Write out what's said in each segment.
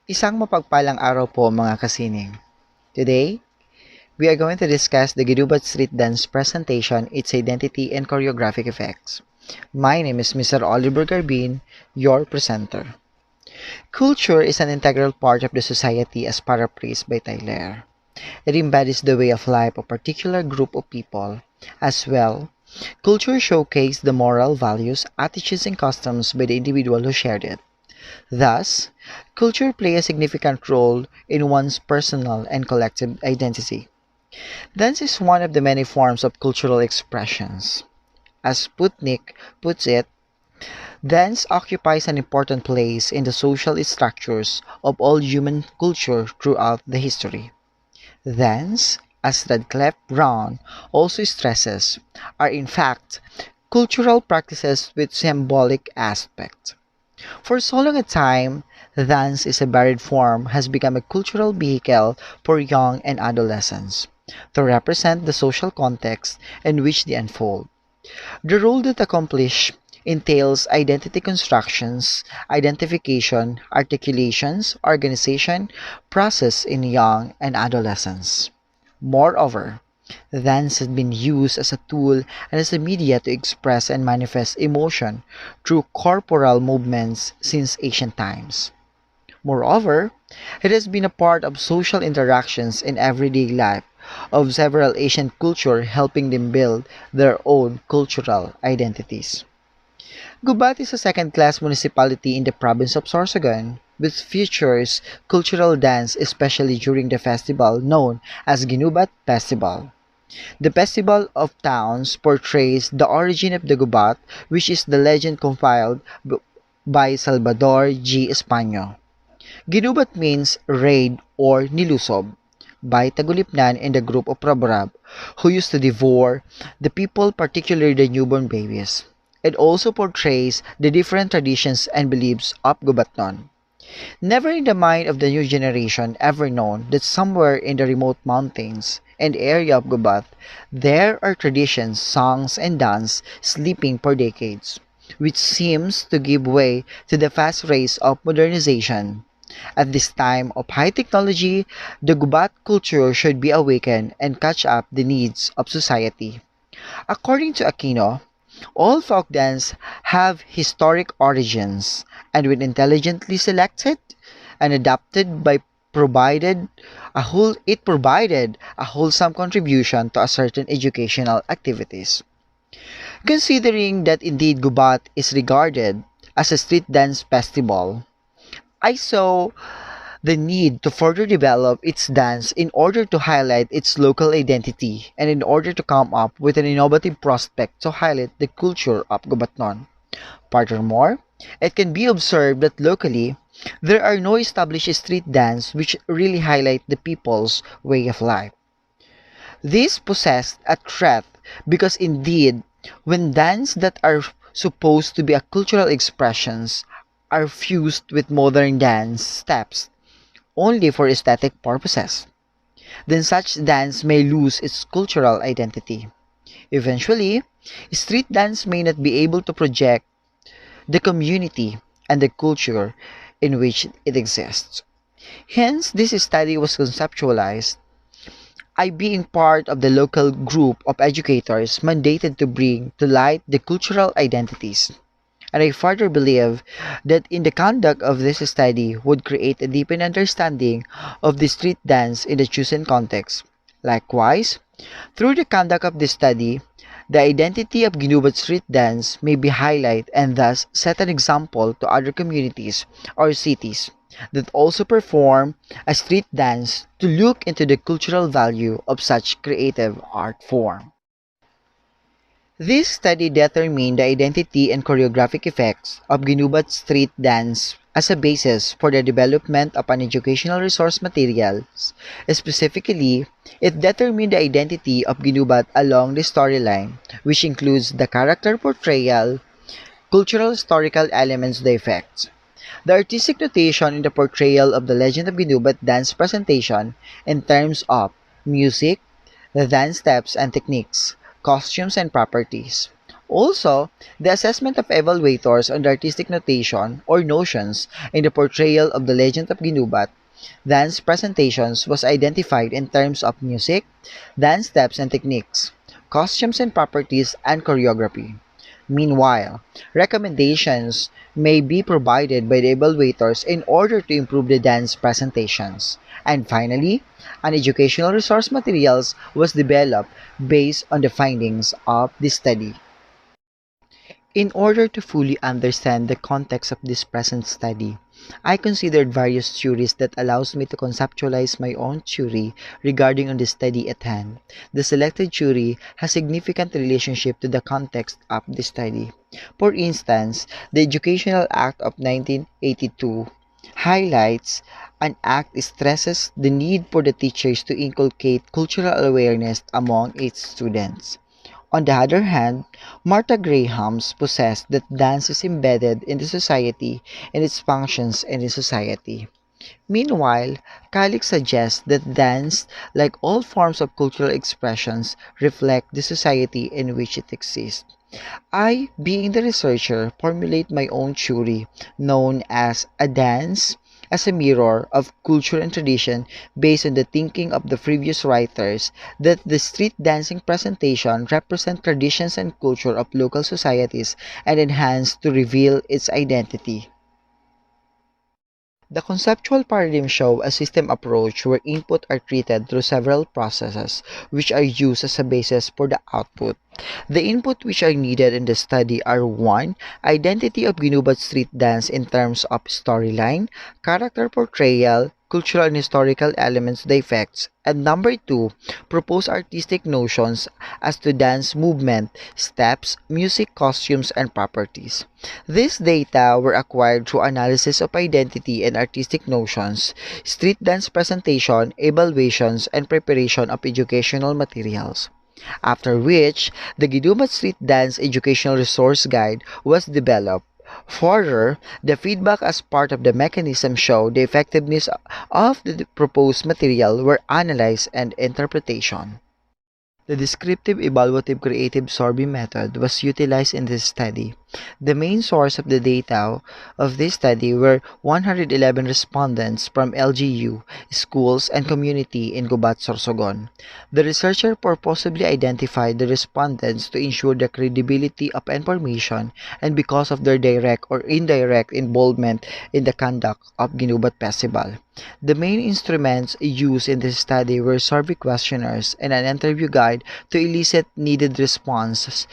Isang mapagpalang araw po mga kasining. Today, we are going to discuss the Ginubat street dance presentation, its identity and choreographic effects. My name is Mr. Oliver Garbin, your presenter. Culture is an integral part of the society as paraphrased by Tyler. It embodies the way of life of a particular group of people. As well, culture showcases the moral values, attitudes, and customs by the individual who shared it. Thus, culture plays a significant role in one's personal and collective identity. Dance is one of the many forms of cultural expressions. As Sputnik puts it, dance occupies an important place in the social structures of all human culture throughout the history. Dance, as Radcliffe Brown also stresses, are in fact cultural practices with symbolic aspect. For so long a time, dance is a varied form has become a cultural vehicle for young and adolescents to represent the social context in which they unfold. The role that accomplish entails identity constructions, identification, articulations, organization, process in young and adolescents. Moreover, dance has been used as a tool and as a media to express and manifest emotion through corporal movements since ancient times. Moreover, it has been a part of social interactions in everyday life of several ancient cultures, helping them build their own cultural identities. Gubat is a second-class municipality in the province of Sorsogon, which features cultural dance especially during the festival known as Ginubat Festival. The Festival of Towns portrays the origin of the Gubat, which is the legend compiled by Salvador G. Españo. Ginubat means raid or nilusob by Tagulipnan and the group of Prabarab who used to devour the people, particularly the newborn babies. It also portrays the different traditions and beliefs of Gubatnon. Never in the mind of the new generation ever known that somewhere in the remote mountains and area of Gubat there are traditions, songs, and dance sleeping for decades, which seems to give way to the fast race of modernization. At this time of high technology, the Gubat culture should be awakened and catch up the needs of society. According to Aquino, all folk dance have historic origins and when intelligently selected and adapted by provided a wholesome contribution to a certain educational activities. Considering that indeed Gubat is regarded as a street dance festival, I saw the need to further develop its dance in order to highlight its local identity and in order to come up with an innovative prospect to highlight the culture of Gubatnon. Furthermore, it can be observed that locally, there are no established street dance which really highlight the people's way of life. This possessed a threat because indeed, when dance that are supposed to be a cultural expressions are fused with modern dance steps only for aesthetic purposes, then such dance may lose its cultural identity. Eventually, street dance may not be able to project the community and the culture in which it exists. Hence, this study was conceptualized. I being part of the local group of educators mandated to bring to light the cultural identities. And I further believe that in the conduct of this study would create a deepened understanding of the street dance in the chosen context. Likewise, through the conduct of this study, the identity of Ginubat street dance may be highlighted and thus set an example to other communities or cities that also perform a street dance to look into the cultural value of such creative art form. This study determined the identity and choreographic effects of Ginubat street dance as a basis for the development of an educational resource materials. Specifically, it determined the identity of Ginubat along the storyline, which includes the character portrayal, cultural historical elements, the effects. The artistic notation in the portrayal of the legend of Ginubat dance presentation in terms of music, the dance steps and techniques, costumes and properties, Also, the assessment of evaluators on the artistic notation or notions in the portrayal of the legend of Ginubat dance presentations was identified in terms of music, dance steps and techniques, costumes and properties, and choreography. Meanwhile, recommendations may be provided by the evaluators in order to improve the dance presentations. And finally, an educational resource materials was developed based on the findings of the study. In order to fully understand the context of this present study, I considered various theories that allows me to conceptualize my own theory regarding on the study at hand. The selected theory has significant relationship to the context of the study. For instance, the Educational Act of 1982 highlights an act stresses the need for the teachers to inculcate cultural awareness among its students. On the other hand, Martha Graham's possessed that dance is embedded in the society and its functions in the society. Meanwhile, Kalik suggests that dance, like all forms of cultural expressions, reflect the society in which it exists. I, being the researcher, formulate my own theory, known as a dance as a mirror of culture and tradition based on the thinking of the previous writers that the street dancing presentation represent traditions and culture of local societies and enhance to reveal its identity. The conceptual paradigm show a system approach where input are treated through several processes which are used as a basis for the output. The input which are needed in the study are 1. Identity of Ginubat street dance in terms of storyline, character portrayal, cultural and historical elements, the effects, and number 2, propose artistic notions as to dance movement, steps, music, costumes, and properties. These data were acquired through analysis of identity and artistic notions, street dance presentation, evaluations, and preparation of educational materials. After which, the Ginubat Street Dance Educational Resource Guide was developed. Further, the feedback as part of the mechanism showed the effectiveness of the proposed material were analyzed and interpretation. The descriptive evaluative creative sorbing method was utilized in this study. The main source of the data of this study were 111 respondents from LGU, schools, and community in Gubat, Sorsogon. The researcher purposely identified the respondents to ensure the credibility of information and because of their direct or indirect involvement in the conduct of Ginubat Festival. The main instruments used in this study were survey questionnaires and an interview guide to elicit needed responses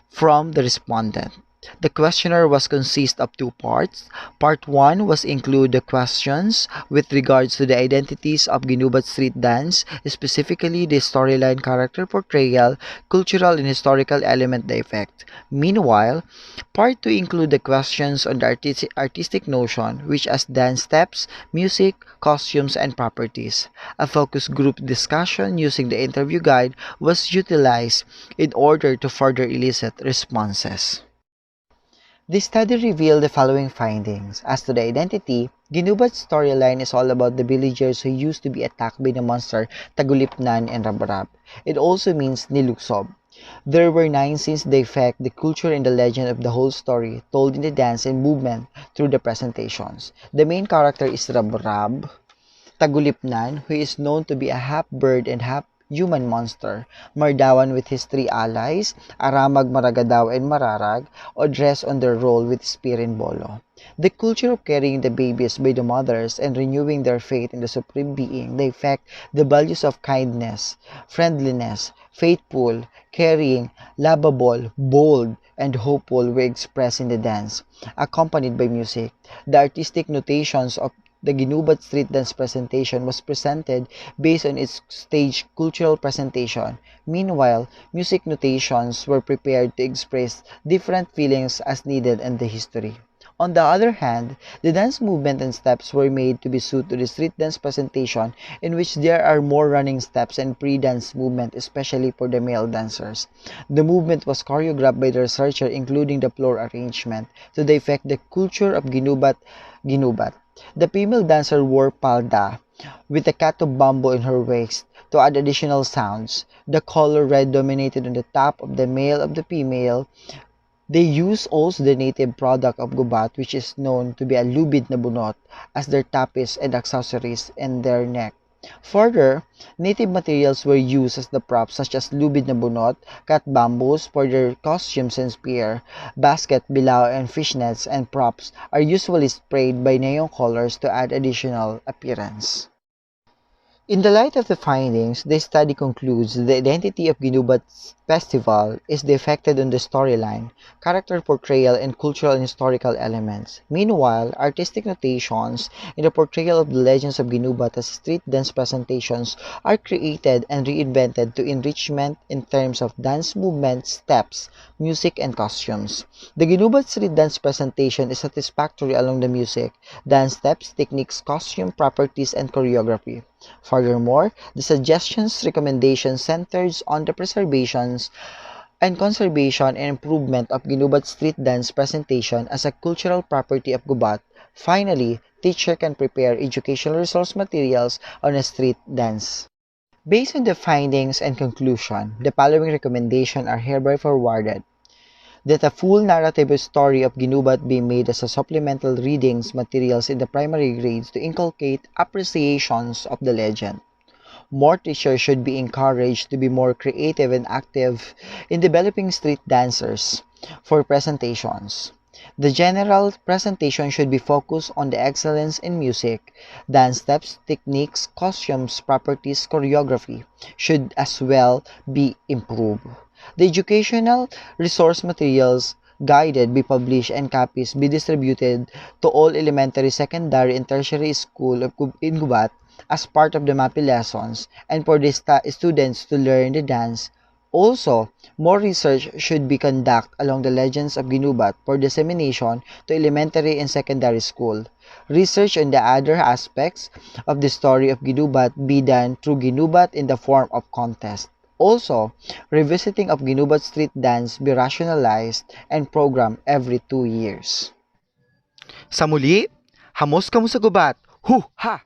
from the respondent. The questionnaire was consist of two parts. Part 1 was include the questions with regards to the identities of Ginubat street dance, specifically the storyline, character portrayal, cultural and historical element, the effect. Meanwhile, Part 2 include the questions on the artistic notion, which as dance steps, music, costumes, and properties. A focus group discussion using the interview guide was utilized in order to further elicit responses. This study revealed the following findings. As to the identity, Ginubat's storyline is all about the villagers who used to be attacked by the monster Tagulipnan and Rabrab. It also means Niluksob. There were 9 scenes that affect the culture and the legend of the whole story, told in the dance and movement through the presentations. The main character is Rabrab, Tagulipnan, who is known to be a half-bird and half-human monster, Mardawan with his 3 allies, Aramag, Maragadaw, and Mararag, or dress on their role with Spear and Bolo. The culture of carrying the babies by the mothers and renewing their faith in the Supreme Being, they affect the values of kindness, friendliness, faithful, caring, lovable, bold, and hopeful were expressed in the dance, accompanied by music. The artistic notations of the Ginubat street dance presentation was presented based on its stage cultural presentation. Meanwhile, music notations were prepared to express different feelings as needed in the history. On the other hand, the dance movement and steps were made to be suited to the street dance presentation in which there are more running steps and pre-dance movement, especially for the male dancers. The movement was choreographed by the researcher including the floor arrangement to the effect the culture of Ginubat. The female dancer wore palda with a cat of bamboo in her waist to add additional sounds. The color red dominated on the top of the male of the female. They use also the native product of Gubat, which is known to be a lubid na bunot, as their tapis and accessories in their neck. Further, native materials were used as the props such as lubid na bunot, cut bamboos for their costumes and spear, basket, bilao, and fishnets and props are usually sprayed by neon colors to add additional appearance. In the light of the findings, the study concludes the identity of Ginubat's festival is affected on the storyline, character portrayal, and cultural and historical elements. Meanwhile, artistic notations in the portrayal of the legends of Ginubat as street dance presentations are created and reinvented to enrichment in terms of dance movement, steps, music, and costumes. The Ginubat street dance presentation is satisfactory along the music, dance steps, techniques, costume properties, and choreography. Furthermore, the suggestions recommendations centers on the preservations and conservation and improvement of Ginubat street dance presentation as a cultural property of Gubat. Finally, teacher can prepare educational resource materials on a street dance. Based on the findings and conclusion, the following recommendations are hereby forwarded. That a full narrative story of Ginubat be made as a supplemental readings materials in the primary grades to inculcate appreciations of the legend. More teachers should be encouraged to be more creative and active in developing street dancers for presentations. The general presentation should be focused on the excellence in music, dance steps, techniques, costumes, properties, choreography should as well be improved. The educational resource materials guided be published and copies be distributed to all elementary, secondary, and tertiary school in Gubat as part of the MAPI lessons and for the students to learn the dance. Also, more research should be conducted along the legends of Ginubat for dissemination to elementary and secondary school. Research on the other aspects of the story of Ginubat be done through Ginubat in the form of contest. Also, revisiting of Ginubat street dance be rationalized and programmed every 2 years. Sa muli, hamos kamo sa gubat. Hu ha!